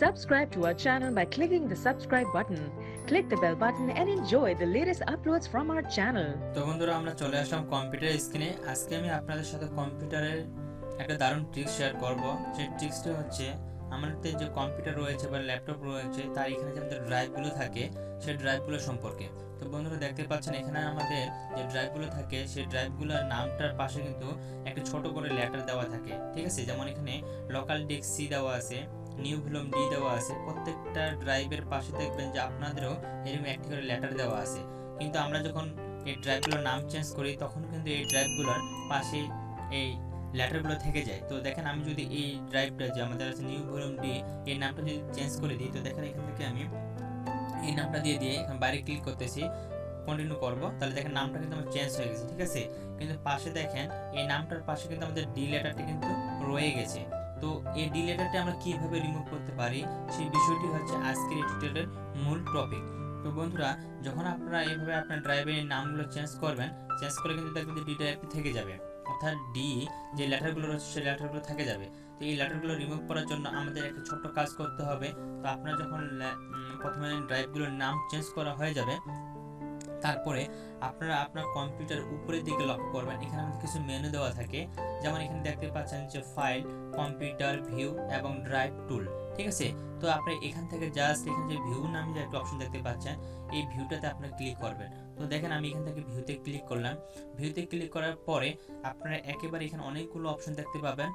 Subscribe to our channel by clicking the subscribe button. Click the bell button and enjoy the latest uploads from our channel. তো বন্ধুরা আমরা চলে আসলাম computer স্ক্রিনে। আজকে আমি আপনাদের সাথে কম্পিউটারের একটা দারুণ ট্রিক্স শেয়ার করব। যে ট্রিক্সটা হচ্ছে আমাদের যে কম্পিউটার রয়েছে বা ল্যাপটপ রয়েছে তার এখানে যে আমাদের ড্রাইভগুলো থাকে সেই ড্রাইভগুলো সম্পর্কে। তো বন্ধুরা দেখতে পাচ্ছেন এখানে আমাদের যে ড্রাইভগুলো থাকে সেই ড্রাইভগুলোর নামটার পাশে কিন্তু একটা ছোট করে লেটার দেওয়া থাকে, ঠিক আছে। যেমন এখানে লোকাল ডিস্ক সি দেওয়া আছে, নিউ ভলিউম ডি দেওয়া আছে। প্রত্যেকটা ড্রাইভের পাশে দেখবেন যে আপনাদেরও এরকম একটি করে লেটার দেওয়া আছে। কিন্তু আমরা যখন এই ড্রাইভগুলোর নাম চেঞ্জ করি তখন কিন্তু এই ড্রাইভগুলোর পাশে এই লেটারগুলো থেকে যায়। তো দেখেন আমি যদি এই ড্রাইভটা যে আমাদের আছে নিউ ভলিউম ডি, এই নামটা যদি চেঞ্জ করে দিই, তো দেখেন এখান থেকে আমি এই নামটা দিয়ে এখানে বাইরে ক্লিক করতেছি, কন্টিনিউ করব, তাহলে দেখেন নামটা কিন্তু আমার চেঞ্জ হয়ে গেছে, ঠিক আছে। কিন্তু পাশে দেখেন এই নামটার পাশে কিন্তু আমাদের ডি লেটারটি কিন্তু রয়ে গেছে। তো এই ডি লেটারটি আমরা কিভাবে রিমুভ করতে পারি সেই বিষয়টি হচ্ছে আজকের এই টিউটোরিয়ালের মূল টপিক। তো বন্ধুরা যখন আপনারা এইভাবে আপনার ড্রাইভের নামগুলো চেঞ্জ করবেন, চেঞ্জ করে কিন্তু দেখবেন যে ডি ড্রাইভটি থেকে যাবে, অর্থাৎ ডি যে লেটারগুলো রয়েছে সেই লেটারগুলো থেকে যাবে। তো এই লেটারগুলো রিমুভ করার জন্য আমাদের একটা ছোট্ট কাজ করতে হবে। তো আপনারা যখন প্রথমে ড্রাইভগুলোর নাম চেঞ্জ করা হয়ে যাবে, তারপরে আপনারা আপনার কম্পিউটার উপরের দিকে লক্ষ্য করবেন, এখানে আমাদের কিছু মেনু দেওয়া থাকে। যেমন এখানে দেখতে পাচ্ছেন যে ফাইল, কম্পিউটার, ভিউ এবং ড্রাইভ টুল, ঠিক আছে। তো আপনি এখান থেকে জাস্ট এখানে যে ভিউ নামে যে একটা অপশন দেখতে পাচ্ছেন, এই ভিউটাতে আপনি ক্লিক করবেন। তো দেখেন আমি এখান থেকে ভিউতে ক্লিক করলাম। ভিউতে ক্লিক করার পরে আপনারা একেবারে এখানে অনেকগুলো অপশন দেখতে পাবেন।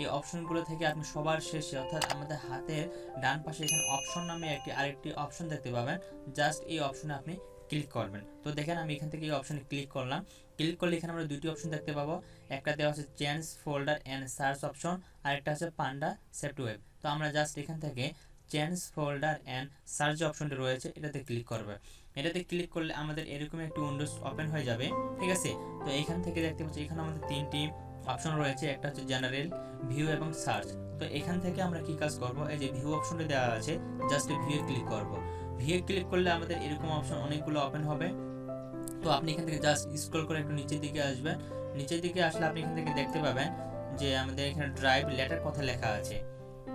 এই অপশনগুলো থেকে আপনি সবার শেষে অর্থাৎ আমাদের হাতের ডান পাশে এখানে অপশন নামে আরেকটি অপশন দেখতে পাবেন। জাস্ট এই অপশনে আপনি ক্লিক করবেন। তো দেখেন আমি এখান থেকে এই অপশনে ক্লিক করলাম। ক্লিক করলে এখানে আমরা দুটি অপশন দেখতে পাবো। একটা দেওয়া আছে change folder and search option, আর একটা আছে পান্ডা সেভ টু ওয়েব। তো আমরা জাস্ট এখান থেকে চেঞ্জ ফোল্ডার অ্যান্ড সার্চ অপশনটি রয়েছে এটাতে ক্লিক করবে। এটাতে ক্লিক করলে আমাদের এরকম একটি উইন্ডোজ ওপেন হয়ে যাবে, ঠিক আছে। তো এখান থেকে দেখতে পাচ্ছি এখানে আমাদের তিনটি অপশন রয়েছে, একটা হচ্ছে জেনারেল, ভিউ এবং সার্চ। তো এখান থেকে আমরা কি কাজ করব, এই যে ভিউ অপশনটি দেওয়া আছে জাস্ট ভিউ ক্লিক করব। ভিউ ক্লিক করলে আমাদের এরকম অপশন অনেকগুলো ওপেন হবে। তো আপনি এখান থেকে জাস্ট স্ক্রল করে একটু নিচের দিকে আসবেন। নিচের দিকে আসলে আপনি এখান থেকে দেখতে পাবেন যে আমাদের এখানে ড্রাইভ লেটার কথা লেখা আছে।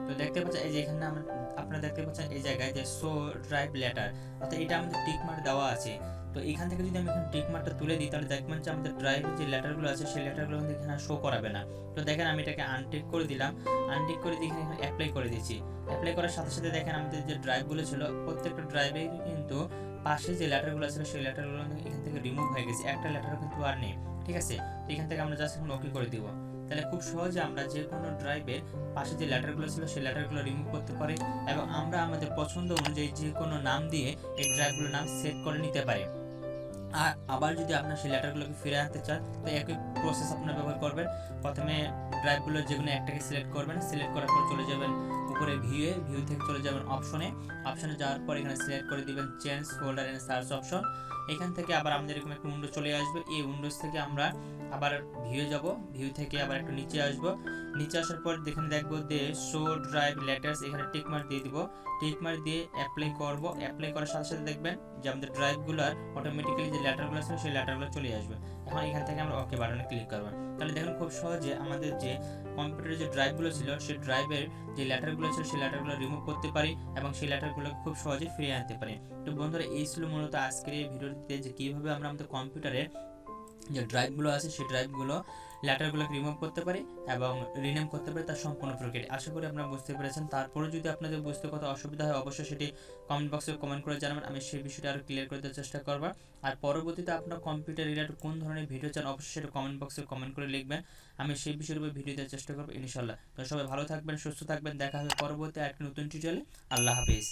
তো দেখতে পাচ্ছেন এই যে এখানে আপনারা দেখতে পাচ্ছেন এই জায়গায় যে শো ড্রাইভ লেটার, অর্থাৎ এটা আমাদের টিক মার্ক দেওয়া আছে। তো এখান থেকে যদি আমি এখানে টিক মার্কটা তুলে দিই তাহলে দেখবেন যে আমাদের ড্রাইভের যে লেটারগুলো আছে সেই লেটারগুলো কিন্তু এখানে শো করাবে না। তো দেখেন আমি এটাকে আনটিক করে দিলাম। আনটিক করে দিয়ে এখানে অ্যাপ্লাই করে দিচ্ছি। অ্যাপ্লাই করার সাথে সাথে দেখেন আমাদের যে ড্রাইভগুলো ছিল প্রত্যেকটা ড্রাইভে কিন্তু পাশে যে লেটারগুলো ছিল সেই লেটারগুলো এখান থেকে রিমুভ হয়ে গেছে, একটা লেটারও কিন্তু আর নেই, ঠিক আছে। তো এখান থেকে আমরা জাস্ট এখন ওকে করে দিব। তাহলে খুব সহজে আমরা যে কোনো ড্রাইভের পাশে যে লেটারগুলো ছিল সেই লেটারগুলো রিমুভ করতে পারি এবং আমরা আমাদের পছন্দ অনুযায়ী যে কোনো নাম দিয়ে এই ড্রাইভগুলোর নাম সেট করে নিতে পারি। আর আবার যদি আপনার সেই লেটারগুলোকে ফিরে আনতে চান তো একই প্রসেস আপনারা ব্যবহার করবেন। প্রথমে ড্রাইভগুলোর যেগুলো একটাকে সিলেক্ট করবেন, সিলেক্ট করার পর চলে যাবেন উপরে ভিউ থেকে চলে যাবেন অপশনে যাওয়ার পর এখানে সিলেক্ট করে দিবেন change folder and search option. এখান থেকে আবার আমাদের এরকম একটা উইন্ডো চলে আসবে। এই উইন্ডোজ থেকে আমরা আবার ভিউ যাব, ভিউ থেকে আবার একটু নিচে আসব। নিচে আসার পর এখানে দেখবো যে শো ড্রাইভ লেটার্স, এখানে টিক মার্ক দিয়ে দিব। টিক মার্ক দিয়ে অ্যাপ্লাই করব। অ্যাপ্লাই করার সাথে সাথে দেখবেন যে আমাদের ড্রাইভগুলোর অটোমেটিক্যালি যে লেটারগুলো আছে সেই লেটারগুলো চলে আসবে। এখন এখান থেকে আমরা ওকে বাটনে ক্লিক করব। তাহলে দেখুন খুব সহজে আমাদের যে কম্পিউটারের যে ড্রাইভগুলো ছিল সেই ড্রাইভের যে লেটারগুলো ছিল সেই লেটারগুলো রিমুভ করতে পারি এবং সেই লেটারগুলো খুব সহজে ফিরিয়ে আনতে পারি। তো বন্ধুরা এই ছিল মূলত আজকের এই ভিডিওটিতে যে কীভাবে আমরা আমাদের কম্পিউটারের যে ড্রাইভগুলো আছে সেই ড্রাইভগুলো লেটারগুলোকে রিমুভ করতে পারি এবং রিনেম করতে পারি তার সম্পূর্ণ প্রক্রিয়া। আশা করি আপনারা বুঝতে পেরেছেন। তারপরে যদি আপনাদের বুঝতে কথা অসুবিধা হয় অবশ্যই সেটি কমেন্ট বক্সে কমেন্ট করে জানাবেন, আমি সেই বিষয়টা আরও ক্লিয়ার করে দেওয়ার চেষ্টা করব। আর পরবর্তীতে আপনার কম্পিউটার রিলেটেড কোন ধরনের ভিডিও চান অবশ্যই সেটা কমেন্ট বক্সে কমেন্ট করে লিখবেন, আমি সেই বিষয়ের উপর ভিডিও দেওয়ার চেষ্টা করবো ইনশাল্লাহ। তো সবাই ভালো থাকবেন, সুস্থ থাকবেন, দেখা হবে পরবর্তী আরেকটি নতুন টিউটোরিয়ালে। আল্লাহ হাফিজ।